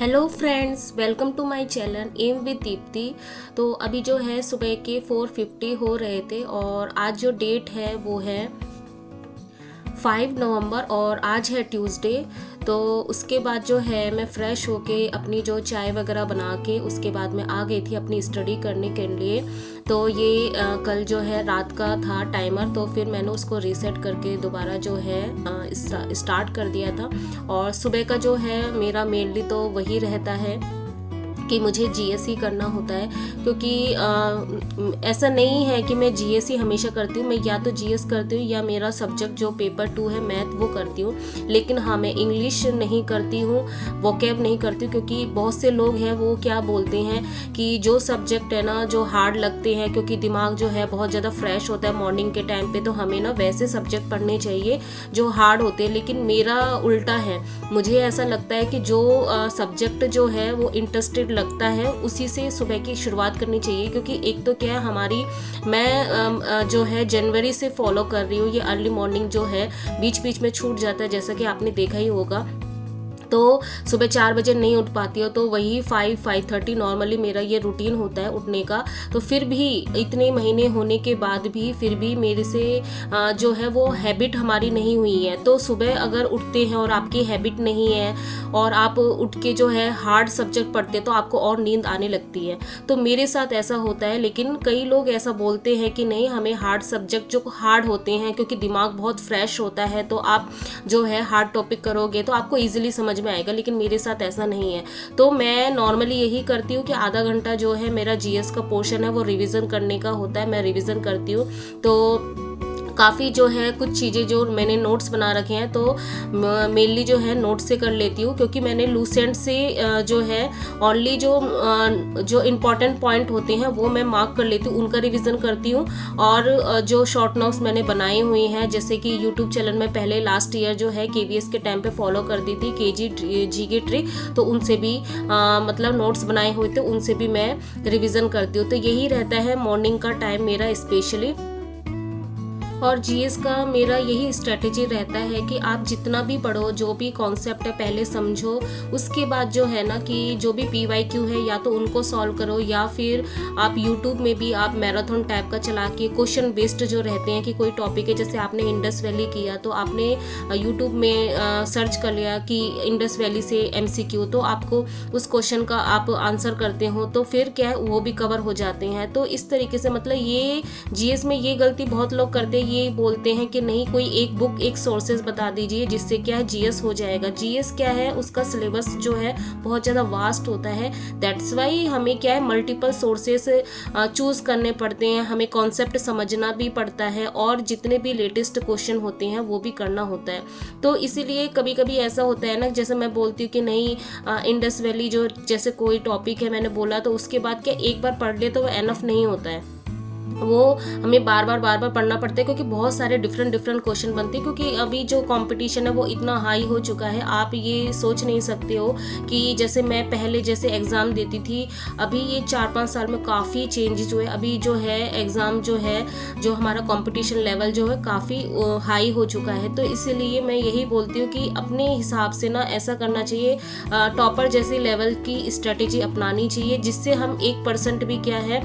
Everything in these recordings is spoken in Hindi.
Hello friends, welcome to my channel M with Deepti. तो अभी जो है सुबह के 4:50 हो रहे थे और आज जो डेट है वो है 5 नवंबर और आज है ट्यूसडे। तो उसके बाद जो है मैं फ़्रेश होके अपनी जो चाय वगैरह बना के उसके बाद मैं आ गई थी अपनी स्टडी करने के लिए। तो ये कल जो है रात का था टाइमर, तो फिर मैंने उसको रीसेट करके दोबारा जो है स्टार्ट कर दिया था। और सुबह का जो है मेरा मेनली तो वही रहता है कि मुझे जीएस ही करना होता है, क्योंकि ऐसा नहीं है कि मैं जीएस ही हमेशा करती हूँ। मैं या तो जीएस करती हूँ या मेरा सब्जेक्ट जो पेपर 2 है मैथ वो करती हूँ। लेकिन हाँ, मैं इंग्लिश नहीं करती हूँ, वोकैब नहीं करती हूँ, क्योंकि बहुत से लोग हैं वो क्या बोलते हैं कि जो सब्जेक्ट है ना जो हार्ड लगते हैं, क्योंकि दिमाग जो है बहुत ज़्यादा फ्रेश होता है मॉर्निंग के टाइम पे, तो हमें ना वैसे सब्जेक्ट पढ़ने चाहिए जो हार्ड होते हैं। लेकिन मेरा उल्टा है, मुझे ऐसा लगता है कि जो सब्जेक्ट जो है वो इंटरेस्टेड लगता है उसी से सुबह की शुरुआत करनी चाहिए। क्योंकि एक तो क्या है हमारी, मैं जो है जनवरी से फॉलो कर रही हूँ ये अर्ली मॉर्निंग जो है, बीच बीच में छूट जाता है जैसा कि आपने देखा ही होगा। तो सुबह 4 बजे नहीं उठ पाती हो, तो वही 5-5:30 नॉर्मली मेरा ये रूटीन होता है उठने का। तो फिर भी इतने महीने होने के बाद भी फिर भी मेरे से जो है वो हैबिट हमारी नहीं हुई है। तो सुबह अगर उठते हैं और आपकी हैबिट नहीं है और आप उठ के जो है हार्ड सब्जेक्ट पढ़ते हैं तो आपको और नींद आने लगती है। तो मेरे साथ ऐसा होता है। लेकिन कई लोग ऐसा बोलते हैं कि नहीं, हमें हार्ड सब्जेक्ट जो हार्ड होते हैं, क्योंकि दिमाग बहुत फ्रेश होता है, तो आप जो है हार्ड टॉपिक करोगे तो आपको ईजिली समझ में आएगा। लेकिन मेरे साथ ऐसा नहीं है। तो मैं नॉर्मली यही करती हूँ कि आधा घंटा जो है मेरा जीएस का पोर्शन है वो रिवीजन करने का होता है, मैं रिवीजन करती हूँ। तो काफ़ी जो है कुछ चीज़ें जो मैंने नोट्स बना रखे हैं तो मेनली जो है नोट्स से कर लेती हूँ, क्योंकि मैंने लूसेंट से जो है ओनली जो इम्पॉर्टेंट पॉइंट होते हैं वो मैं मार्क कर लेती हूँ, उनका रिवीजन करती हूँ। और जो शॉर्ट नोट्स मैंने बनाए हुए हैं, जैसे कि यूट्यूब चैनल में पहले लास्ट ईयर जो है केवीएस के टाइम पे फॉलो करती थी केजी जीके ट्रिक, तो उनसे भी मतलब नोट्स बनाए हुए थे, उनसे भी मैं रिवीजन करती हूँ। तो यही रहता है मॉर्निंग का टाइम मेरा स्पेशली। और जीएस का मेरा यही स्ट्रेटेजी रहता है कि आप जितना भी पढ़ो, जो भी कॉन्सेप्ट है पहले समझो, उसके बाद जो है ना कि जो भी पीवाईक्यू है या तो उनको सॉल्व करो, या फिर आप यूट्यूब में भी आप मैराथन टाइप का चला के क्वेश्चन बेस्ड जो रहते हैं कि कोई टॉपिक है, जैसे आपने इंडस वैली किया तो आपने यूट्यूब में सर्च कर लिया कि इंडस वैली से एमसीक्यू, तो आपको उस क्वेश्चन का आप आंसर करते हो तो फिर क्या है वो भी कवर हो जाते हैं। तो इस तरीके से मतलब ये जीएस में ये गलती बहुत लोग करते हैं, ये बोलते हैं कि नहीं कोई एक बुक एक सोर्सेज बता दीजिए जिससे क्या है जीएस हो जाएगा। जीएस क्या है, उसका सिलेबस जो है बहुत ज़्यादा वास्ट होता है। दैट्स वाई हमें क्या है मल्टीपल सोर्सेस चूज करने पड़ते हैं, हमें कॉन्सेप्ट समझना भी पड़ता है और जितने भी लेटेस्ट क्वेश्चन होते हैं वो भी करना होता है। तो इसीलिए कभी कभी ऐसा होता है ना, जैसे मैं बोलती हूँ कि नहीं इंडस वैली जो जैसे कोई टॉपिक है मैंने बोला, तो उसके बाद क्या एक बार पढ़ ले तो वो एनफ नहीं होता है, वो हमें बार बार पढ़ना पड़ता है, क्योंकि बहुत सारे डिफरेंट क्वेश्चन बनते हैं। क्योंकि अभी जो कंपटीशन है वो इतना हाई हो चुका है, आप ये सोच नहीं सकते हो कि जैसे मैं पहले जैसे एग्ज़ाम देती थी, अभी ये 4-5 साल में काफ़ी चेंजेस हुए। अभी जो है एग्ज़ाम जो है, जो हमारा कंपटीशन लेवल जो है काफ़ी हाई हो चुका है। तो इसीलिए मैं यही बोलती हूँ कि अपने हिसाब से ना ऐसा करना चाहिए, टॉपर जैसी लेवल की स्ट्रेटेजी अपनानी चाहिए, जिससे हम 1% भी क्या है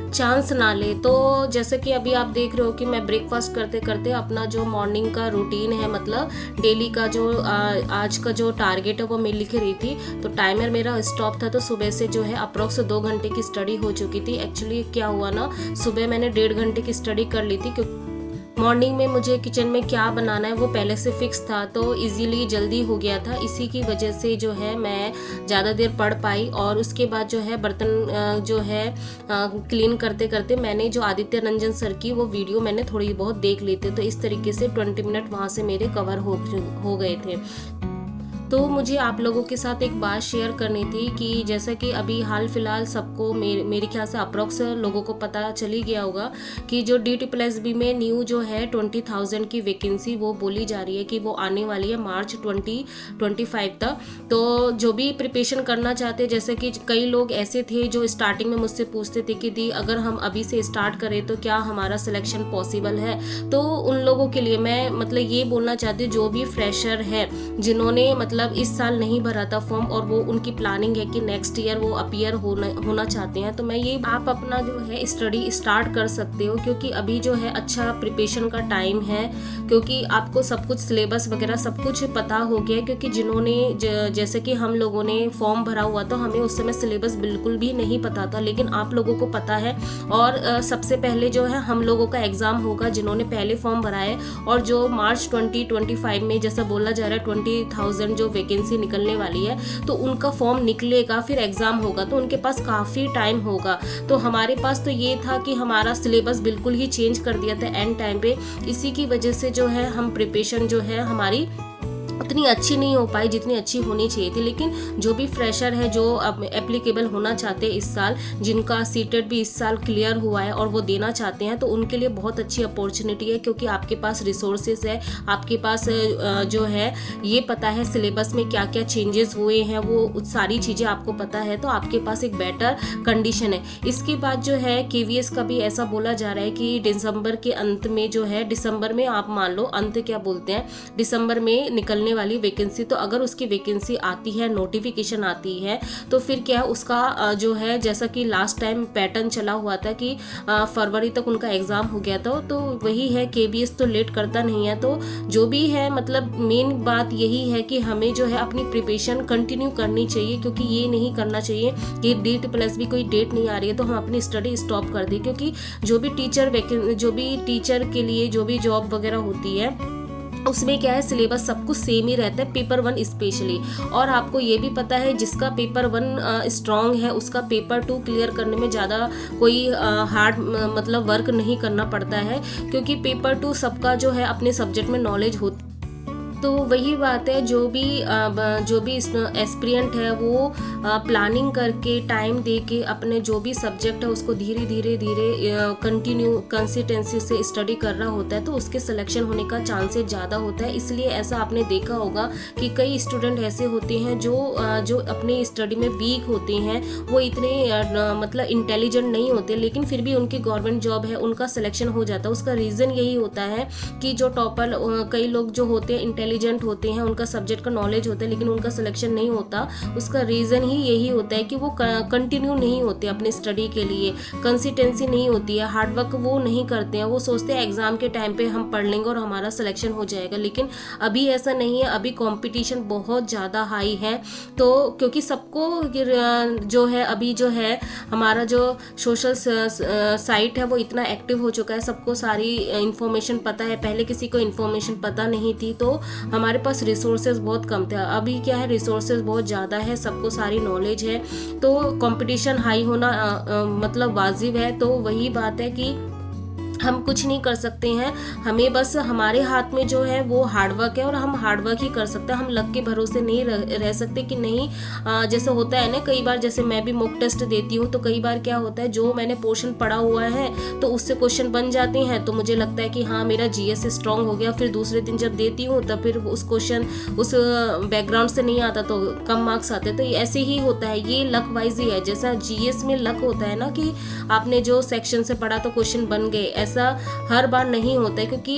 चांस ना ले। तो जैसे कि अभी आप देख रहे हो कि मैं ब्रेकफास्ट करते करते अपना जो मॉर्निंग का रूटीन है, मतलब डेली का जो आज का जो टारगेट है वो मैं लिख रही थी। तो टाइमर मेरा स्टॉप था, तो सुबह से जो है अप्रोक्स 2 घंटे की स्टडी हो चुकी थी। एक्चुअली क्या हुआ ना, सुबह मैंने 1.5 घंटे की स्टडी कर ली थी, क्योंकि मॉर्निंग में मुझे किचन में क्या बनाना है वो पहले से फिक्स था, तो इजीली जल्दी हो गया था। इसी की वजह से जो है मैं ज़्यादा देर पढ़ पाई। और उसके बाद जो है बर्तन जो है क्लीन करते करते मैंने जो आदित्य रंजन सर की वो वीडियो मैंने थोड़ी बहुत देख ली थी। तो इस तरीके से 20 मिनट वहाँ से मेरे कवर हो गए थे। तो मुझे आप लोगों के साथ एक बात शेयर करनी थी कि जैसा कि अभी हाल फिलहाल सबको मेरे ख्याल से अप्रोक्स लोगों को पता चल ही गया होगा कि जो DSSB में न्यू जो है 20,000 की वैकेंसी वो बोली जा रही है कि वो आने वाली है मार्च 2025 तक। तो जो भी प्रिपरेशन करना चाहते हैं, जैसे कि कई लोग ऐसे थे जो स्टार्टिंग में मुझसे पूछते थे कि दी अगर हम अभी से स्टार्ट करें तो क्या हमारा सिलेक्शन पॉसिबल है। तो उन लोगों के लिए मैं मतलब ये बोलना चाहती हूँ, जो भी फ्रेशर है जिन्होंने मतलब मतलब इस साल नहीं भरा था फॉर्म और वो उनकी प्लानिंग है कि नेक्स्ट ईयर वो अपीयर होना चाहते हैं, तो मैं ये आप अपना जो है स्टडी स्टार्ट कर सकते हो, क्योंकि अभी जो है अच्छा प्रिपरेशन का टाइम है, क्योंकि आपको सब कुछ सिलेबस वगैरह सब कुछ पता हो गया। क्योंकि जिन्होंने जैसे कि हम लोगों ने फॉर्म भरा हुआ था, हमें उस समय सिलेबस बिल्कुल भी नहीं पता था, लेकिन आप लोगों को पता है। और सबसे पहले जो है हम लोगों का एग्ज़ाम होगा जिन्होंने पहले फॉर्म भरा है, और जो मार्च 2025 में जैसा बोला जा रहा है 20,000 जो वैकेंसी निकलने वाली है, तो उनका फॉर्म निकलेगा, फिर एग्ज़ाम होगा, तो उनके पास काफ़ी टाइम होगा। तो हमारे पास तो ये था कि हमारा सिलेबस बिल्कुल ही चेंज कर दिया था एंड टाइम पे, इसी की वजह से जो है हम प्रिपरेशन जो है हमारी उतनी अच्छी नहीं हो पाई जितनी अच्छी होनी चाहिए थी। लेकिन जो भी फ्रेशर है, जो एप्लीकेबल होना चाहते हैं इस साल, जिनका सीटेट भी इस साल क्लियर हुआ है और वो देना चाहते हैं, तो उनके लिए बहुत अच्छी अपॉर्चुनिटी है, क्योंकि आपके पास रिसोर्सेज है, आपके पास जो है ये पता है सिलेबस में क्या क्या चेंजेस हुए हैं, वो सारी चीज़ें आपको पता है, तो आपके पास एक बेटर कंडीशन है। इसके बाद जो है KVS का भी ऐसा बोला जा रहा है कि दिसंबर के अंत में जो है, दिसंबर में आप मान लो अंत क्या बोलते हैं, दिसंबर में निकलने वाली वैकेंसी, तो अगर उसकी वैकेंसी आती है, नोटिफिकेशन आती है, तो फिर क्या उसका जो है, जैसा कि लास्ट टाइम पैटर्न चला हुआ था कि फरवरी तक उनका एग्जाम हो गया था, तो वही है KBS तो लेट करता नहीं है। तो जो भी है, मतलब मेन बात यही है कि हमें जो है अपनी प्रिपरेशन कंटिन्यू करनी चाहिए, क्योंकि ये नहीं करना चाहिए कि डेट प्लस भी कोई डेट नहीं आ रही है तो हम अपनी स्टडी स्टॉप कर दें। क्योंकि जो भी टीचर के लिए जो भी जॉब वगैरह होती है, उसमें क्या है, सिलेबस सब कुछ सेम ही रहता है, पेपर 1 स्पेशली। और आपको ये भी पता है जिसका पेपर 1 स्ट्रांग है, उसका पेपर 2 क्लियर करने में ज़्यादा कोई हार्ड मतलब वर्क नहीं करना पड़ता है, क्योंकि पेपर 2 सबका जो है अपने सब्जेक्ट में नॉलेज होती। तो वही बात है, जो भी एस्पिरेंट है वो प्लानिंग करके टाइम दे के अपने जो भी सब्जेक्ट है उसको धीरे धीरे कंसिस्टेंसी से स्टडी कर रहा होता है, तो उसके सिलेक्शन होने का चांसेस ज़्यादा होता है। इसलिए ऐसा आपने देखा होगा कि कई स्टूडेंट ऐसे होते हैं जो अपनी स्टडी में वीक होते हैं, वो इतने मतलब इंटेलिजेंट नहीं होते, लेकिन फिर भी उनकी गवर्नमेंट जॉब है, उनका सिलेक्शन हो जाता है। उसका रीज़न यही होता है कि जो टॉपर कई लोग जो होते हैं इंटेलिजेंट होते हैं, उनका सब्जेक्ट का नॉलेज होता है, लेकिन उनका सिलेक्शन नहीं होता। उसका रीज़न ही यही होता है कि वो कंटिन्यू नहीं होते अपनी स्टडी के लिए, कंसिस्टेंसी नहीं होती है, हार्डवर्क वो नहीं करते हैं। वो सोचते हैं एग्ज़ाम के टाइम पे हम पढ़ लेंगे और हमारा सिलेक्शन हो जाएगा, लेकिन अभी ऐसा नहीं है। अभी कंपटीशन बहुत ज़्यादा हाई है, तो क्योंकि सबको जो है अभी जो है हमारा जो सोशल साइट है वो इतना एक्टिव हो चुका है, सबको सारी इंफॉर्मेशन पता है। पहले किसी को इंफॉर्मेशन पता नहीं थी, तो हमारे पास रिसोर्सेज बहुत कम थे। अभी क्या है, रिसोर्सेज बहुत ज़्यादा है, सबको सारी नॉलेज है, तो कंपटीशन हाई होना मतलब वाजिब है। तो वही बात है कि हम कुछ नहीं कर सकते हैं, हमें बस हमारे हाथ में जो है वो हार्डवर्क है, और हम हार्डवर्क ही कर सकते हैं। हम लक के भरोसे नहीं रह सकते कि नहीं जैसे होता है ना, कई बार जैसे मैं भी मॉक टेस्ट देती हूँ, तो कई बार क्या होता है, जो मैंने पोर्शन पढ़ा हुआ है तो उससे क्वेश्चन बन जाते हैं, तो मुझे लगता है कि हाँ मेरा GS स्ट्रांग हो गया। फिर दूसरे दिन जब देती हूँ तब फिर उस क्वेश्चन उस बैकग्राउंड से नहीं आता, तो कम मार्क्स आते। तो ऐसे ही होता है, ये लक वाइज ही है। जैसा GS में लक होता है ना कि आपने जो सेक्शन से पढ़ा तो क्वेश्चन बन गए, ऐसा हर बार नहीं होता है, क्योंकि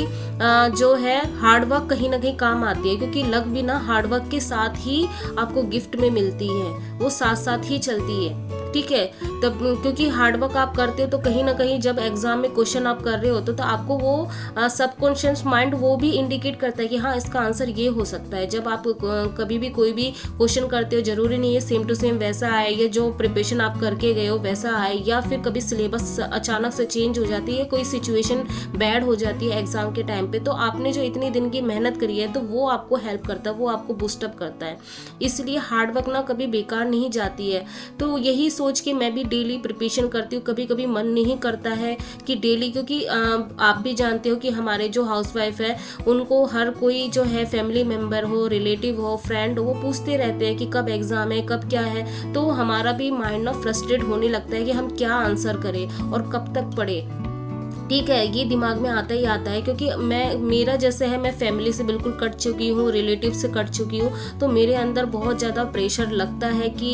जो है हार्डवर्क कहीं ना कहीं काम आती है, क्योंकि लक भी ना हार्डवर्क के साथ ही आपको गिफ्ट में मिलती है, वो साथ साथ ही चलती है, ठीक है। तब क्योंकि हार्डवर्क आप करते हो, तो कहीं ना कहीं जब एग्जाम में क्वेश्चन आप कर रहे होते तो आपको वो सबकॉन्शियस माइंड वो भी इंडिकेट करता है कि हाँ इसका आंसर ये हो सकता है। जब आप कभी भी कोई भी क्वेश्चन करते हो, जरूरी नहीं है सेम टू सेम वैसा आए, या जो प्रिपरेशन आप करके गए हो वैसा आए, या फिर कभी सिलेबस अचानक से चेंज हो जाती है, कोई सिचुएशन बैड हो जाती है एग्जाम के टाइम पे, तो आपने जो इतनी दिन की मेहनत करी है तो वो आपको हेल्प करता है, वो आपको बूस्टअप करता है। इसलिए हार्डवर्क ना कभी बेकार नहीं जाती है। तो यही सोच के मैं भी डेली प्रिपरेशन करती हूँ। कभी कभी मन नहीं करता है कि डेली, क्योंकि आप भी जानते हो कि हमारे जो हाउसवाइफ है उनको हर कोई जो है फैमिली मेम्बर हो, रिलेटिव हो, फ्रेंड हो, वो पूछते रहते हैं कि कब एग्जाम है, कब क्या है। तो हमारा भी माइंड ना फ्रस्ट्रेट होने लगता है कि हम क्या आंसर करें और कब तक पढ़े, ठीक है, ये दिमाग में आता ही आता है, क्योंकि मेरा जैसे है, मैं फैमिली से बिल्कुल कट चुकी हूँ, रिलेटिव से कट चुकी हूँ, तो मेरे अंदर बहुत ज़्यादा प्रेशर लगता है कि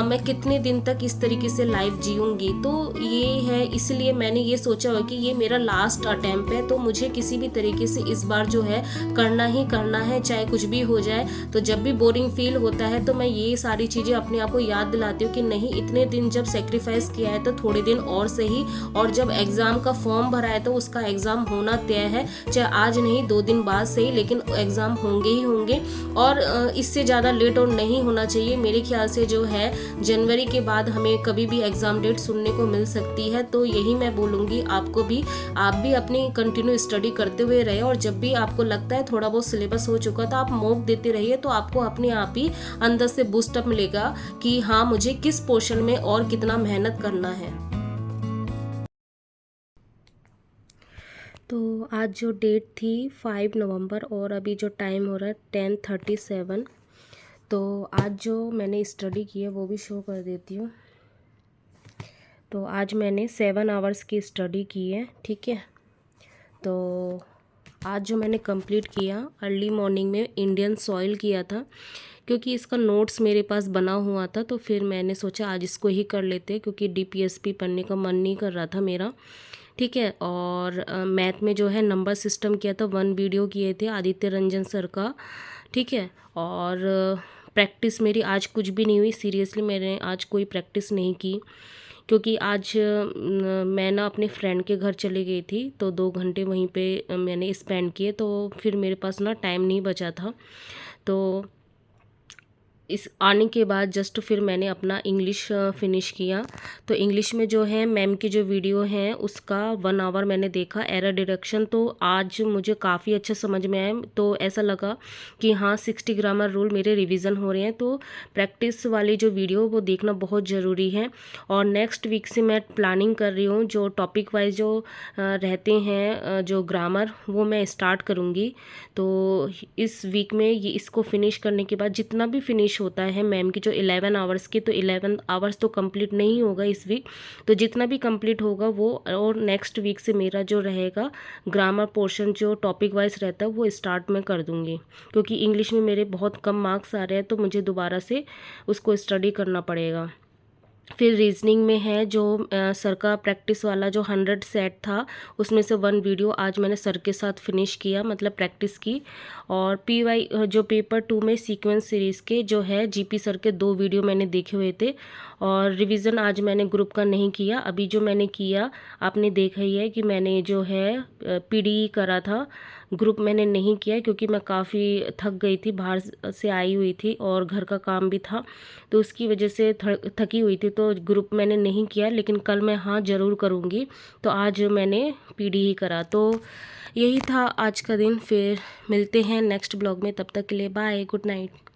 मैं कितने दिन तक इस तरीके से लाइफ जीऊँगी। तो ये है, इसलिए मैंने ये सोचा हुआ कि ये मेरा लास्ट अटैम्प्ट है, तो मुझे किसी भी तरीके से इस बार जो है करना ही करना है, चाहे कुछ भी हो जाए। तो जब भी बोरिंग फील होता है तो मैं ये सारी चीज़ें अपने आप को याद दिलाती हूँ कि नहीं, इतने दिन जब सेक्रीफाइस किया है तो थोड़े दिन और सही, और जब एग्ज़ाम का फॉर्म भरा है तो उसका एग्ज़ाम होना तय है, चाहे आज नहीं 2 दिन बाद सही, लेकिन एग्ज़ाम होंगे ही होंगे। और इससे ज़्यादा लेट और नहीं होना चाहिए। मेरे ख्याल से जो है जनवरी के बाद हमें कभी भी एग्ज़ाम डेट सुनने को मिल सकती है। तो यही मैं बोलूँगी आपको भी, आप भी अपनी कंटिन्यू स्टडी करते हुए रहे, और जब भी आपको लगता है थोड़ा बहुत सिलेबस हो चुका तो आप मॉक देते रहिए, तो आपको अपने आप ही अंदर से बूस्टअप मिलेगा कि हाँ, मुझे किस पोर्शन में और कितना मेहनत करना है। तो आज जो डेट थी 5 नवंबर, और अभी जो टाइम हो रहा है 10:37। तो आज जो मैंने स्टडी की है वो भी शो कर देती हूँ। तो आज मैंने 7 आवर्स की स्टडी की है, ठीक है। तो आज जो मैंने कंप्लीट किया, अर्ली मॉर्निंग में इंडियन सॉइल किया था, क्योंकि इसका नोट्स मेरे पास बना हुआ था, तो फिर मैंने सोचा आज इसको ही कर लेते, क्योंकि DPSP पढ़ने का मन नहीं कर रहा था मेरा, ठीक है। और मैथ में जो है नंबर सिस्टम किया था, 1 वीडियो किए थे आदित्य रंजन सर का, ठीक है। और प्रैक्टिस मेरी आज कुछ भी नहीं हुई, सीरियसली मैंने आज कोई प्रैक्टिस नहीं की, क्योंकि आज मैं ना अपने फ्रेंड के घर चली गई थी, तो 2 घंटे वहीं पे मैंने स्पेंड किए, तो फिर मेरे पास ना टाइम नहीं बचा था। तो इस आने के बाद जस्ट फिर मैंने अपना इंग्लिश फिनिश किया। तो इंग्लिश में जो है मैम की जो वीडियो है उसका 1 आवर मैंने देखा, एरर डिडक्शन, तो आज मुझे काफ़ी अच्छा समझ में आया। तो ऐसा लगा कि हाँ, 60 ग्रामर रूल मेरे रिवीजन हो रहे हैं। तो प्रैक्टिस वाली जो वीडियो वो देखना बहुत ज़रूरी है। और नेक्स्ट वीक से मैं प्लानिंग कर रही हूँ, जो टॉपिक वाइज जो रहते हैं जो ग्रामर, वो मैं स्टार्ट करूँगी। तो इस वीक में ये इसको फिनिश करने के बाद जितना भी फिनिश होता है मैम की जो 11 आवर्स की, तो 11 आवर्स तो कंप्लीट नहीं होगा इस वीक, तो जितना भी कंप्लीट होगा वो, और नेक्स्ट वीक से मेरा जो रहेगा ग्रामर पोर्शन जो टॉपिक वाइज रहता है वो स्टार्ट मैं कर दूंगी, क्योंकि इंग्लिश में मेरे बहुत कम मार्क्स आ रहे हैं, तो मुझे दोबारा से उसको स्टडी करना पड़ेगा। फिर रीजनिंग में है जो सर का प्रैक्टिस वाला जो 100 सेट था, उसमें से 1 वीडियो आज मैंने सर के साथ फिनिश किया, मतलब प्रैक्टिस की। और PY जो पेपर 2 में सीक्वेंस सीरीज़ के जो है GP सर के 2 वीडियो मैंने देखे हुए थे। और रिवीजन आज मैंने ग्रुप का नहीं किया, अभी जो मैंने किया आपने देखा ही है कि मैंने जो है PDE करा था, ग्रुप मैंने नहीं किया, क्योंकि मैं काफ़ी थक गई थी, बाहर से आई हुई थी और घर का काम भी था, तो उसकी वजह से थकी हुई थी, तो ग्रुप मैंने नहीं किया। लेकिन कल मैं हाँ ज़रूर करूँगी। तो आज मैंने PDE करा। तो यही था आज का दिन। फिर मिलते हैं नेक्स्ट ब्लॉग में, तब तक के लिए बाय, गुड नाइट।